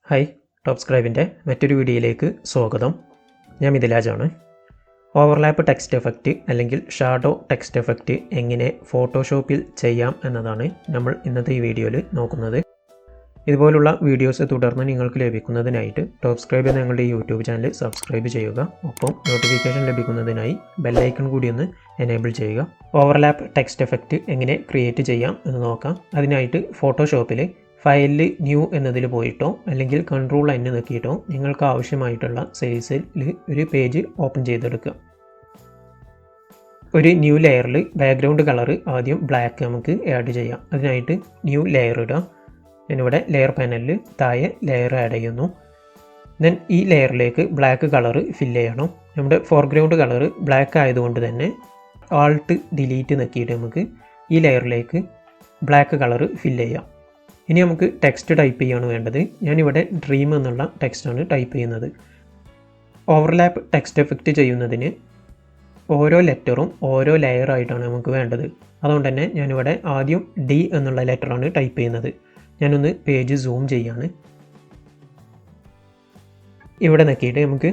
Hi ടോപ്സ്ക്രൈബിൻ്റെ മറ്റൊരു വീഡിയോയിലേക്ക് സ്വാഗതം. ഞാൻ മിഥിലാജാണ്. ഓവർലാപ്പ് ടെക്സ്റ്റ് എഫക്റ്റ് അല്ലെങ്കിൽ ഷാഡോ ടെക്സ്റ്റ് എഫക്റ്റ് എങ്ങനെ ഫോട്ടോഷോപ്പിൽ ചെയ്യാം എന്നതാണ് നമ്മൾ ഇന്നത്തെ ഈ വീഡിയോയിൽ നോക്കുന്നത്. ഇതുപോലുള്ള വീഡിയോസ് തുടർന്ന് നിങ്ങൾക്ക് ലഭിക്കുന്നതിനായിട്ട് ടോപ്സ്ക്രൈബ് എന്ന ഞങ്ങളുടെ യൂട്യൂബ് ചാനൽ സബ്സ്ക്രൈബ് ചെയ്യുക. ഒപ്പം നോട്ടിഫിക്കേഷൻ ലഭിക്കുന്നതിനായി ബെല്ലൈക്കൺ കൂടി ഒന്ന് എനേബിൾ ചെയ്യുക. ഓവർലാപ്പ് ടെക്സ്റ്റ് എഫക്റ്റ് എങ്ങനെ ക്രിയേറ്റ് ചെയ്യാം എന്ന് നോക്കാം. അതിനായിട്ട് ഫോട്ടോഷോപ്പിൽ ഫയലിൽ ന്യൂ എന്നതിൽ പോയിട്ടോ അല്ലെങ്കിൽ കൺട്രോൾ N നോക്കിയിട്ടോ നിങ്ങൾക്ക് ആവശ്യമായിട്ടുള്ള സൈസിൽ ഒരു പേജ് ഓപ്പൺ ചെയ്തെടുക്കുക. ഒരു ന്യൂ ലെയറിൽ ബാക്ക്ഗ്രൗണ്ട് കളർ ആദ്യം ബ്ലാക്ക് നമുക്ക് ആഡ് ചെയ്യാം. അതിനായിട്ട് ന്യൂ ലെയർ ഇടുക. ഞാനിവിടെ ലെയർ പാനലിൽ താഴെ ലെയർ ആഡ് ചെയ്യുന്നു. ദെൻ ഈ ലെയറിലേക്ക് ബ്ലാക്ക് കളർ ഫില്ല് ചെയ്യണം. നമ്മുടെ ഫോർഗ്രൗണ്ട് കളർ ബ്ലാക്ക് ആയതുകൊണ്ട് തന്നെ ആൾട്ട് ഡിലീറ്റ് നോക്കിയിട്ട് നമുക്ക് ഈ ലെയറിലേക്ക് ബ്ലാക്ക് കളർ ഫില്ല് ചെയ്യാം. ഇനി നമുക്ക് ടെക്സ്റ്റ് ടൈപ്പ് ചെയ്യാണ് വേണ്ടത്. ഞാനിവിടെ ഡ്രീം എന്നുള്ള ടെക്സ്റ്റാണ് ടൈപ്പ് ചെയ്യുന്നത്. ഓവർലാപ്പ് ടെക്സ്റ്റ് എഫക്റ്റ് ചെയ്യുന്നതിന് ഓരോ ലെറ്ററും ഓരോ ലെയറായിട്ടാണ് നമുക്ക് വേണ്ടത്. അതുകൊണ്ട് തന്നെ ഞാനിവിടെ ആദ്യം D എന്നുള്ള ലെറ്ററാണ് ടൈപ്പ് ചെയ്യുന്നത്. ഞാനൊന്ന് പേജ് സൂം ചെയ്യാണ്. ഇവിടെ നോക്കിയിട്ട് നമുക്ക്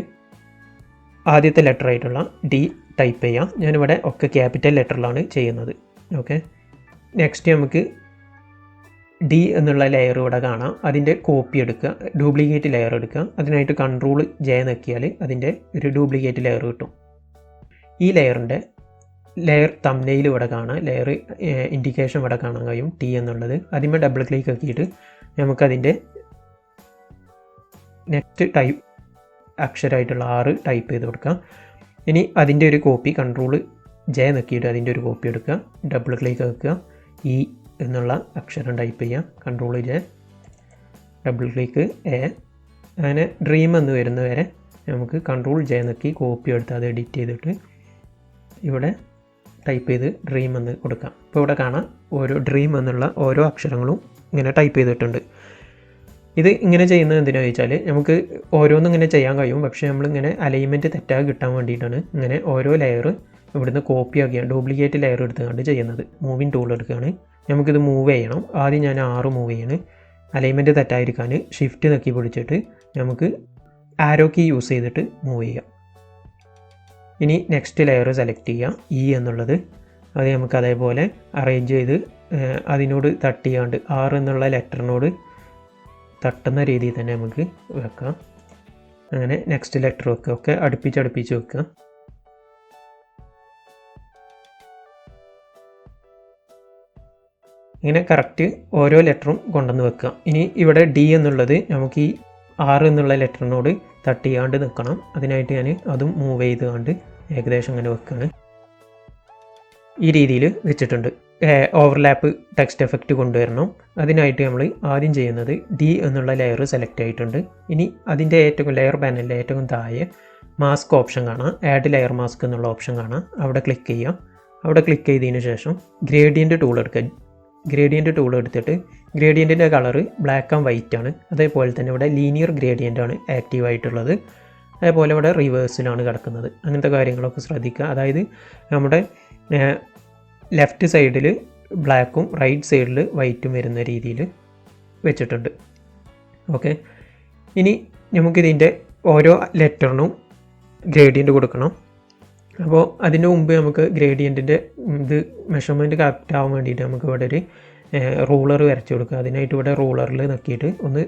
ആദ്യത്തെ ലെറ്ററായിട്ടുള്ള D ടൈപ്പ് ചെയ്യാം. ഞാനിവിടെ ഒക്കെ ക്യാപിറ്റൽ ലെറ്ററിലാണ് ചെയ്യുന്നത്. ഓക്കെ, നെക്സ്റ്റ് നമുക്ക് D എന്നുള്ള ലെയർ ഇവിടെ കാണാം. അതിൻ്റെ കോപ്പി എടുക്കുക, ഡ്യൂപ്ലിക്കേറ്റ് ലെയർ എടുക്കുക. അതിനായിട്ട് കൺട്രോൾ J നോക്കിയാൽ അതിൻ്റെ ഒരു ഡ്യൂപ്ലിക്കേറ്റ് ലെയർ കിട്ടും. ഈ ലെയറിൻ്റെ ലെയർ തംബ്നെയിൽ ഇവിടെ കാണാം, ലെയർ ഇൻഡിക്കേഷൻ ഇവിടെ കാണാൻ കഴിയും T എന്നുള്ളത്. അതിന്മേൽ ഡബിൾ ക്ലിക്ക് ആക്കിയിട്ട് നമുക്കതിൻ്റെ നെക്സ്റ്റ് ടൈപ്പ് അക്ഷരമായിട്ടുള്ള 6 ടൈപ്പ് ചെയ്ത് കൊടുക്കാം. ഇനി അതിൻ്റെ ഒരു കോപ്പി കൺട്രോൾ J നോക്കിയിട്ട് അതിൻ്റെ ഒരു കോപ്പി എടുക്കുക, ഡബിൾ ക്ലിക്ക് ആക്കുക, E എന്നുള്ള അക്ഷരം ടൈപ്പ് ചെയ്യാം, control J, double click A. അങ്ങനെ ഡ്രീം എന്ന് വരുന്നവരെ നമുക്ക് കൺട്രോൾ J നോക്കി കോപ്പി എടുത്ത് അത് എഡിറ്റ് ചെയ്തിട്ട് ഇവിടെ ടൈപ്പ് ചെയ്ത് ഡ്രീം എന്ന് കൊടുക്കാം. ഇപ്പോൾ ഇവിടെ കാണാം ഓരോ ഡ്രീം എന്നുള്ള ഓരോ അക്ഷരങ്ങളും ഇങ്ങനെ ടൈപ്പ് ചെയ്തിട്ടുണ്ട്. ഇത് ഇങ്ങനെ ചെയ്യുന്നത് എന്തിനാണെന്ന് വെച്ചാൽ നമുക്ക് ഓരോന്നും ഇങ്ങനെ ചെയ്യാൻ കഴിയും. പക്ഷേ നമ്മളിങ്ങനെ അലൈൻമെൻറ്റ് തെറ്റാതെ കിട്ടാൻ വേണ്ടിയിട്ടാണ് ഇങ്ങനെ ഓരോ ലെയർ ഇവിടുന്ന് കോപ്പി ആക്കിയാണ് ഡ്യൂപ്ലിക്കേറ്റ് ലെയർ എടുത്തുകൊണ്ട് ചെയ്യുന്നത്. മൂവിങ് ടൂൾ എടുക്കുകയാണ്. നമുക്കിത് മൂവ് ചെയ്യണം. ആദ്യം ഞാൻ 6 മൂവ് ചെയ്യണം. അലൈൻമെൻറ്റ് തെറ്റായിരിക്കാൻ ഷിഫ്റ്റ് നോക്കി പിടിച്ചിട്ട് നമുക്ക് ആരോ കീ യൂസ് ചെയ്തിട്ട് മൂവ് ചെയ്യാം. ഇനി നെക്സ്റ്റ് ലെയർ സെലക്ട് ചെയ്യാം, E എന്നുള്ളത്. അത് നമുക്ക് അതേപോലെ അറേഞ്ച് ചെയ്ത് അതിനോട് തട്ടിയാണ്ട് 6 എന്നുള്ള ലെറ്ററിനോട് തട്ടുന്ന രീതിയിൽ തന്നെ നമുക്ക് വെക്കാം. അങ്ങനെ നെക്സ്റ്റ് ലെറ്റർ വെക്കുക, ഒക്കെ അടുപ്പിച്ച് വെക്കുക. ഇങ്ങനെ കറക്റ്റ് ഓരോ ലെറ്ററും കൊണ്ടുവന്ന് വെക്കുക. ഇനി ഇവിടെ D എന്നുള്ളത് നമുക്ക് ഈ 6 എന്നുള്ള ലെറ്ററിനോട് തട്ടിയാണ്ട് നിൽക്കണം. അതിനായിട്ട് ഞാൻ അതും മൂവ് ചെയ്തുകൊണ്ട് ഏകദേശം അങ്ങനെ വെക്കുകയാണ്. ഈ രീതിയിൽ വെച്ചിട്ടുണ്ട്. ഓവർലാപ്പ് ടെക്സ്റ്റ് എഫക്റ്റ് കൊണ്ടുവരണം. അതിനായിട്ട് നമ്മൾ ആദ്യം ചെയ്യുന്നത് D എന്നുള്ള ലെയർ സെലക്ട് ആയിട്ടുണ്ട്. ഇനി അതിൻ്റെ ഏറ്റവും ലെയർ പാനലിൻ്റെ ഏറ്റവും താഴെ മാസ്ക് ഓപ്ഷൻ കാണാം, ആഡ് ലെയർ മാസ്ക് എന്നുള്ള ഓപ്ഷൻ കാണാം. അവിടെ ക്ലിക്ക് ചെയ്യാം. അവിടെ ക്ലിക്ക് ചെയ്തതിന് ശേഷം ഗ്രേഡിയൻറ്റ് ടൂൾ എടുക്കുക. ഗ്രേഡിയൻറ്റ് ടൂൾ എടുത്തിട്ട് ഗ്രേഡിയൻറ്റിൻ്റെ കളറ് ബ്ലാക്ക് ആൻഡ് വൈറ്റ് ആണ്. അതേപോലെ തന്നെ ഇവിടെ ലീനിയർ ഗ്രേഡിയൻ്റ് ആണ് ആക്റ്റീവ് ആയിട്ടുള്ളത്. അതേപോലെ ഇവിടെ റിവേഴ്സിലാണ് കിടക്കുന്നത്. അങ്ങനത്തെ കാര്യങ്ങളൊക്കെ ശ്രദ്ധിക്കുക. അതായത് നമ്മുടെ ലെഫ്റ്റ് സൈഡിൽ ബ്ലാക്കും റൈറ്റ് സൈഡിൽ വൈറ്റും വരുന്ന രീതിയിൽ വെച്ചിട്ടുണ്ട്. ഓക്കെ, ഇനി നമുക്കിതിൻ്റെ ഓരോ ലെറ്ററിനും ഗ്രേഡിയൻറ്റ് കൊടുക്കണം. അപ്പോൾ അതിന് മുമ്പ് നമുക്ക് ഗ്രേഡിയൻറ്റിൻ്റെ ഇത് മെഷർമെൻറ്റ് കറക്റ്റ് ആവാൻ വേണ്ടിയിട്ട് നമുക്ക് ഇവിടെ ഒരു റൂളർ വരച്ച് കൊടുക്കുക. അതിനായിട്ട് ഇവിടെ റൂളറിൽ നോക്കിയിട്ട് ഒന്ന്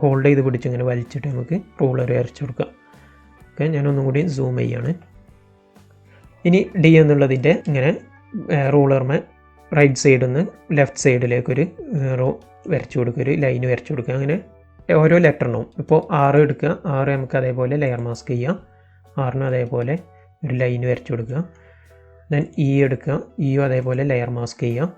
ഹോൾഡ് ചെയ്ത് പിടിച്ച് ഇങ്ങനെ വലിച്ചിട്ട് നമുക്ക് റൂളർ വരച്ച് കൊടുക്കാം. ഓക്കെ, ഞാനൊന്നും കൂടി സൂം ചെയ്യാണ്. ഇനി D എന്നുള്ളതിൻ്റെ ഇങ്ങനെ റൂളർമേ റൈറ്റ് സൈഡിൽ നിന്ന് ലെഫ്റ്റ് സൈഡിലേക്കൊരു വരച്ച് കൊടുക്കുക, ഒരു ലൈന് വരച്ച് കൊടുക്കുക. അങ്ങനെ ഓരോ ലെറ്ററിനും ഇപ്പോൾ 6 എടുക്കുക. 6 നമുക്ക് അതേപോലെ ലെയർ മാസ്ക് ചെയ്യാം. 6നും അതേപോലെ ഒരു ലൈന് വരച്ച് കൊടുക്കുക. ദെൻ E എടുക്കുക, Eയും അതേപോലെ ലെയർ മാസ്ക് ചെയ്യാം.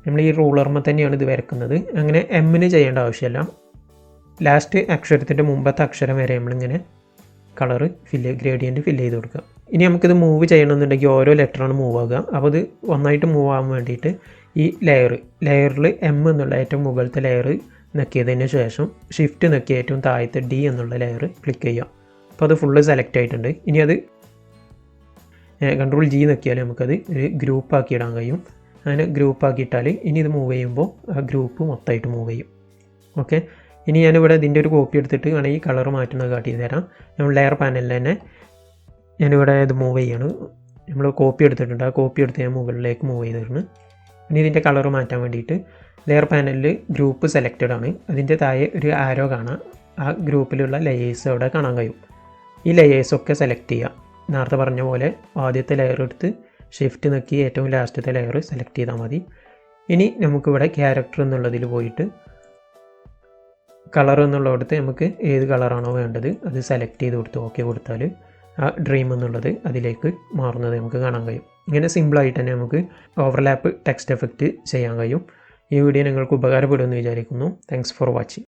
നമ്മൾ ഈ റൂളർമ തന്നെയാണ് ഇത് വരക്കുന്നത്. അങ്ങനെ എമ്മിന് ചെയ്യേണ്ട ആവശ്യമില്ല. ലാസ്റ്റ് അക്ഷരത്തിൻ്റെ മുമ്പത്തെ അക്ഷരം വരെ നമ്മളിങ്ങനെ കളറ് ഗ്രേഡിയൻറ്റ് ഫില്ല് ചെയ്ത് കൊടുക്കുക. ഇനി നമുക്കിത് മൂവ് ചെയ്യണമെന്നുണ്ടെങ്കിൽ ഓരോ ലെറ്ററാണ് മൂവ് ആകുക. അപ്പോൾ ഇത് ഒന്നായിട്ട് മൂവ് ആകാൻ വേണ്ടിയിട്ട് ഈ ലെയറിൽ M എന്നുള്ള ഏറ്റവും മുകളിലത്തെ ലെയർ നക്കിയതിന് ശേഷം ഷിഫ്റ്റ് നക്കി ഏറ്റവും താഴത്തെ D എന്നുള്ള ലെയർ ക്ലിക്ക് ചെയ്യാം. അപ്പോൾ അത് ഫുള്ള് സെലക്ട് ആയിട്ടുണ്ട്. ഇനി അത് കൺട്രോൾ ജി നോക്കിയാൽ നമുക്കത് ഒരു ഗ്രൂപ്പാക്കി ഇടാൻ കഴിയും. അങ്ങനെ ഗ്രൂപ്പാക്കിയിട്ടാൽ ഇനി ഇത് മൂവ് ചെയ്യുമ്പോൾ ആ ഗ്രൂപ്പ് മൊത്തമായിട്ട് മൂവ് ചെയ്യും. ഓക്കെ, ഇനി ഞാനിവിടെ ഇതിൻ്റെ ഒരു കോപ്പി എടുത്തിട്ട് വേണമെങ്കിൽ കളർ മാറ്റുന്നത് കാട്ടി തരാം. നമ്മൾ ലെയർ പാനലിൽ തന്നെ ഞാനിവിടെ ഇത് മൂവ് ചെയ്യാണ്. നമ്മൾ കോപ്പി എടുത്തിട്ടുണ്ട്, ആ കോപ്പി എടുത്ത് ഞാൻ മുകളിലേക്ക് മൂവ് ചെയ്തിരുന്നു. ഇനി ഇതിൻ്റെ കളർ മാറ്റാൻ വേണ്ടിയിട്ട് ലെയർ പാനലിൽ ഗ്രൂപ്പ് സെലക്റ്റഡ് ആണ്, അതിൻ്റെ താഴെ ഒരു ആരോ കാണാം. ആ ഗ്രൂപ്പിലുള്ള ലെയേഴ്സ് അവിടെ കാണാൻ കഴിയും. ഈ ലെയേഴ്സൊക്കെ സെലക്ട് ചെയ്യുക. നേരത്തെ പറഞ്ഞ പോലെ ആദ്യത്തെ ലെയർ എടുത്ത് ഷിഫ്റ്റ് നോക്കി ഏറ്റവും ലാസ്റ്റത്തെ ലെയർ സെലക്ട് ചെയ്താൽ മതി. ഇനി നമുക്കിവിടെ ക്യാരക്ടർ എന്നുള്ളതിൽ പോയിട്ട് കളർ എന്നുള്ളിടത്ത് നമുക്ക് ഏത് കളറാണോ വേണ്ടത് അത് സെലക്ട് ചെയ്ത് കൊടുത്ത് ഓക്കെ കൊടുത്താൽ ആ ഡ്രീം എന്നുള്ളത് അതിലേക്ക് മാറുന്നത് നമുക്ക് കാണാൻ കഴിയും. ഇങ്ങനെ സിമ്പിളായിട്ട് തന്നെ നമുക്ക് ഓവർലാപ്പ് ടെക്സ്റ്റ് എഫക്റ്റ് ചെയ്യാൻ കഴിയും. ഈ വീഡിയോ നിങ്ങൾക്ക് ഉപകാരപ്പെടുമെന്ന് വിചാരിക്കുന്നു. Thanks for watching.